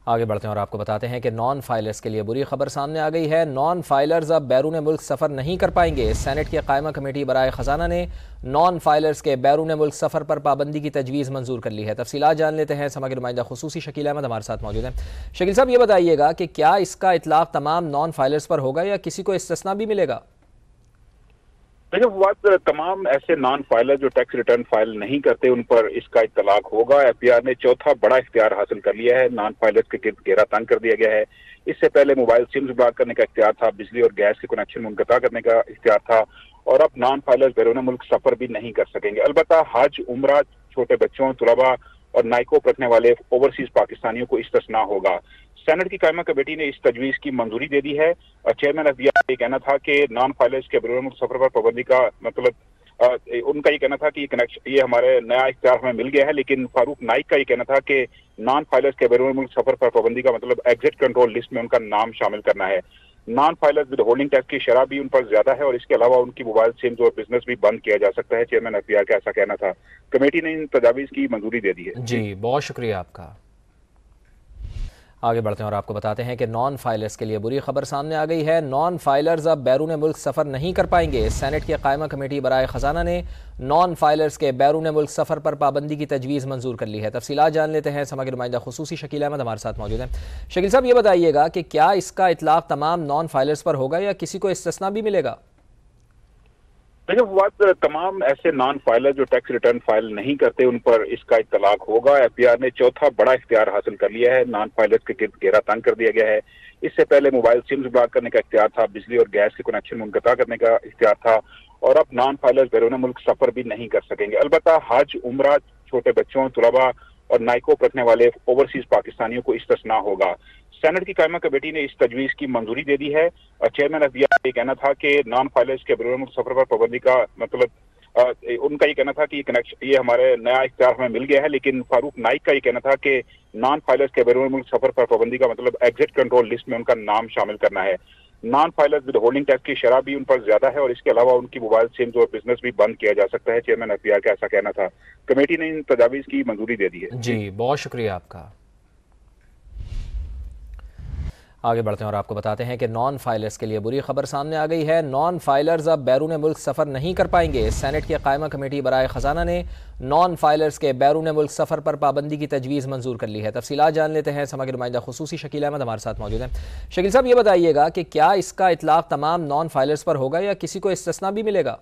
आगे बढ़ते हैं और आपको बताते हैं कि नॉन फाइलर्स के लिए बुरी खबर सामने आ गई है। नॉन फाइलर्स अब बैरून मुल्क सफ़र नहीं कर पाएंगे। सेनेट की कायमा कमेटी बराए ख़जाना ने नॉन फाइलर्स के बैरून मुल्क सफ़र पर पाबंदी की तजवीज़ मंजूर कर ली है। तफसीलात जान लेते हैं। समग्र नुमाइंदा खुसूसी शकील अहमद हमारे साथ मौजूद हैं। शकील साहब, ये बताइएगा कि क्या इसका इतलाक़ तमाम नॉन फाइलर्स पर होगा या किसी को इस्तिस्ना भी मिलेगा? देखिए फवाद, तमाम ऐसे नॉन फाइलर जो टैक्स रिटर्न फाइल नहीं करते उन पर इसका इतलाक होगा। एफबीआर ने चौथा बड़ा इख्तियार हासिल कर लिया है। नॉन फाइलर्स के गिर्द घेरा तंग कर दिया गया है। इससे पहले मोबाइल सिम्स ब्लॉक करने का इख्तियार था, बिजली और गैस के कनेक्शन मुनक़ता करने का इख्तियार था, और अब नॉन फाइलर्स बैरून मुल्क सफर भी नहीं कर सकेंगे। अलबत्ता हज, उम्रा, छोटे बच्चों, तुलबा और नाइकोप रखने वाले ओवरसीज पाकिस्तानियों को इस्तिस्ना होगा। सेनेट की कायमा कमेटी ने इस तजवीज की मंजूरी दे दी है। चेयरमैन एफबीआर का कहना था कि नॉन फाइलर्स के बैरून मुल्क सफर पर पाबंदी का मतलब उनका ये कहना था कि ये हमारे नया इख्तियार हमें मिल गया है, लेकिन फारूक नाइक का ये कहना था कि नॉन फाइलर्स के बैरून मुल्क सफर पर पाबंदी का मतलब एग्जिट कंट्रोल लिस्ट में उनका नाम शामिल करना है। Non filers with holding tax की शरह भी उन पर ज्यादा है और इसके अलावा उनकी मोबाइल सिम्स और बिजनेस भी बंद किया जा सकता है। चेयरमैन एफबीआर का ऐसा कहना था। कमेटी ने इन तजावीज की मंजूरी दे दी है। जी, बहुत शुक्रिया आपका। आगे बढ़ते हैं और आपको बताते हैं कि नॉन फाइलर्स के लिए बुरी खबर सामने आ गई है। नॉन फाइलर्स अब बैरून मुल्क सफ़र नहीं कर पाएंगे। सेनेट की कायमा कमेटी बराए ख़जाना ने नॉन फाइलर्स के बैरून मुल्क सफ़र पर पाबंदी की तजवीज़ मंजूर कर ली है। तफसीलात जान लेते हैं। समग्र नुमाइंदा खुसूसी शकील अहमद हमारे साथ मौजूद हैं। शकील साहब, ये बताइएगा कि क्या इसका इतलाक़ तमाम नॉन फाइलर्स पर होगा या किसी को इस्तिस्ना भी मिलेगा? देखिए फवाद, तमाम ऐसे नॉन फाइलर जो टैक्स रिटर्न फाइल नहीं करते उन पर इसका इतलाक होगा। एफबीआर ने चौथा बड़ा इख्तियार हासिल कर लिया है। नॉन फाइलर्स के गिर्द घेरा तंग कर दिया गया है। इससे पहले मोबाइल सिम्स ब्लॉक करने का इख्तियार था, बिजली और गैस के कनेक्शन मुनक़ता करने का इख्तियार था, और अब नॉन फाइलर्स बैरून मुल्क सफर भी नहीं कर सकेंगे। अलबत्ता हज, उम्रा, छोटे बच्चों, तुलबा और नाइकोप रखने वाले ओवरसीज पाकिस्तानियों को इस्तिस्ना होगा। सेनेट की कायमा कमेटी ने इस तजवीज की मंजूरी दे दी है। चेयरमैन एफबीआर का कहना था कि नॉन फाइलर्स के बैरून मुल्क सफर पर पाबंदी का मतलब उनका ये कहना था कि ये हमारे नया इख्तियार हमें मिल गया है, लेकिन फारूक नाइक का ये कहना था कि नॉन फाइलर्स के बैरून मुल्क सफर पर पाबंदी का मतलब एग्जिट कंट्रोल लिस्ट में उनका नाम शामिल करना है। Non filers with holding tax की शरह भी उन पर ज्यादा है और इसके अलावा उनकी मोबाइल सिम्स और बिजनेस भी बंद किया जा सकता है। चेयरमैन एफबीआर का ऐसा कहना था। कमेटी ने इन तजावीज की मंजूरी दे दी है। जी, बहुत शुक्रिया आपका। आगे बढ़ते हैं और आपको बताते हैं कि नॉन फाइलर्स के लिए बुरी खबर सामने आ गई है। नॉन फाइलर्स अब बैरून मुल्क सफ़र नहीं कर पाएंगे। सेनेट की कायमा कमेटी बराए ख़जाना ने नॉन फाइलर्स के बैरून मुल्क सफ़र पर पाबंदी की तजवीज़ मंजूर कर ली है। तफसीलात जान लेते हैं। समग्र नुमाइंदा खुसूसी शकील अहमद हमारे साथ मौजूद हैं। शकील साहब, ये बताइएगा कि क्या इसका इतलाक़ तमाम नॉन फाइलर्स पर होगा या किसी को इस्तिस्ना भी मिलेगा?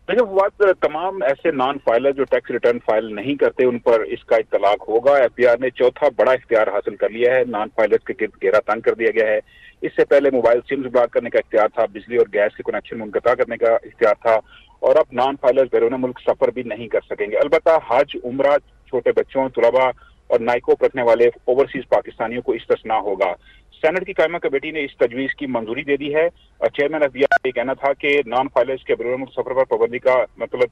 देखिए फवाद, तमाम ऐसे नॉन फाइलर जो टैक्स रिटर्न फाइल नहीं करते उन पर इसका इतलाक होगा। एफबीआर ने चौथा बड़ा इख्तियार हासिल कर लिया है। नॉन फाइलर्स के गिर्द घेरा तंग कर दिया गया है। इससे पहले मोबाइल सिम्स ब्लॉक करने का इख्तियार था, बिजली और गैस के कनेक्शन मुनक़ता करने का इख्तियार था, और अब नॉन फाइलर्स बैरून मुल्क सफर भी नहीं कर सकेंगे। अलबत्ता हज, उम्रा, छोटे बच्चों, तुलबा और नाइकोप रखने वाले ओवरसीज पाकिस्तानियों को इस्तिस्ना होगा। सेनेट की कायमा कमेटी ने इस तजवीज की मंजूरी दे दी है। चेयरमैन एफबीआर का कहना था कि नॉन फाइलर्स के बैरून मुल्क सफर पर पाबंदी का मतलब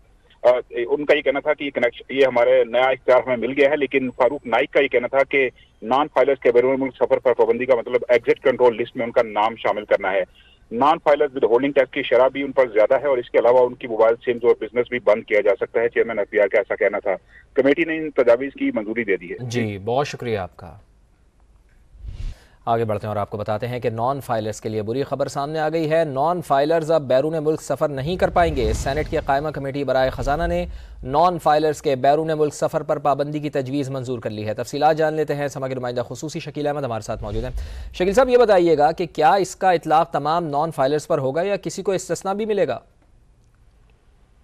उनका ये कहना था कि ये हमारे नया इख्तियार हमें मिल गया है, लेकिन फारूक नाइक का ये कहना था कि नॉन फाइलर्स के बैरून मुल्क सफर पर पाबंदी का मतलब एग्जिट कंट्रोल लिस्ट में उनका नाम शामिल करना है। Non filers with holding tax की शरह भी उन पर ज्यादा है और इसके अलावा उनकी मोबाइल सिम्स और बिजनेस भी बंद किया जा सकता है। चेयरमैन एफबीआर का ऐसा कहना था। कमेटी ने इन तजावीज की मंजूरी दे दी है। जी, बहुत शुक्रिया आपका। आगे बढ़ते हैं और आपको बताते हैं कि नॉन फाइलर्स के लिए बुरी खबर सामने आ गई है। नॉन फाइलर्स अब बैरून मुल्क सफ़र नहीं कर पाएंगे। सेनेट की कायमा कमेटी बराए ख़जाना ने नॉन फाइलर्स के बैरून मुल्क सफ़र पर पाबंदी की तजवीज़ मंजूर कर ली है। तफसीलात जान लेते हैं। समग्र नुमाइंदा खुसूसी शकील अहमद हमारे साथ मौजूद हैं। शकील साहब, ये बताइएगा कि क्या इसका इतलाक़ तमाम नॉन फाइलर्स पर होगा या किसी को इस्तिस्ना भी मिलेगा?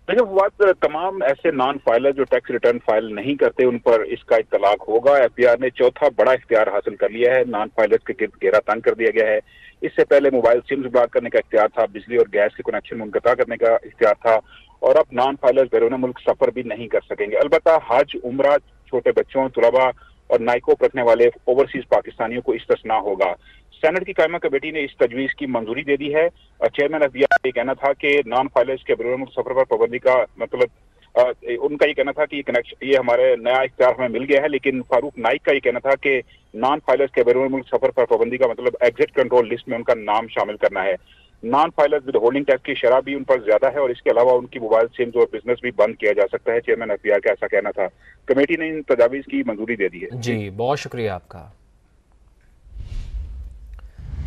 देखिए फवाद, तमाम ऐसे नॉन फाइलर जो टैक्स रिटर्न फाइल नहीं करते उन पर इसका इतलाक होगा। एफबीआर ने चौथा बड़ा इख्तियार हासिल कर लिया है। नॉन फाइलर्स के गिर्द घेरा तंग कर दिया गया है। इससे पहले मोबाइल सिम्स ब्लॉक करने का इख्तियार था, बिजली और गैस के कनेक्शन मुनक़ता करने का इख्तियार था, और अब नॉन फाइलर्स बैरून मुल्क सफर भी नहीं कर सकेंगे। अलबत्ता हज, उम्रा, छोटे बच्चों, तुलबा और नाइकोप रखने वाले ओवरसीज पाकिस्तानियों को इस्तिस्ना होगा। सेनेट की कायमा कमेटी ने इस तजवीज की मंजूरी दे दी है। चेयरमैन एफबीआर का कहना था कि नॉन फाइलर्स के बैरून मुल्क सफर पर पाबंदी का मतलब उनका ये कहना था कि ये हमारे नया इख्तियार हमें मिल गया है, लेकिन फारूक नाइक का ये कहना था कि नॉन फाइलर्स के बैरून मुल्क सफर पर पाबंदी का मतलब एग्जिट कंट्रोल लिस्ट में उनका नाम शामिल करना है। Non filers with holding tax की शरह भी उन पर ज्यादा है और इसके अलावा उनकी मोबाइल सिम्स और बिजनेस भी बंद किया जा सकता है। चेयरमैन एफबीआर का ऐसा कहना था। कमेटी ने इन तजावीज की मंजूरी दे दी है। जी, बहुत शुक्रिया आपका।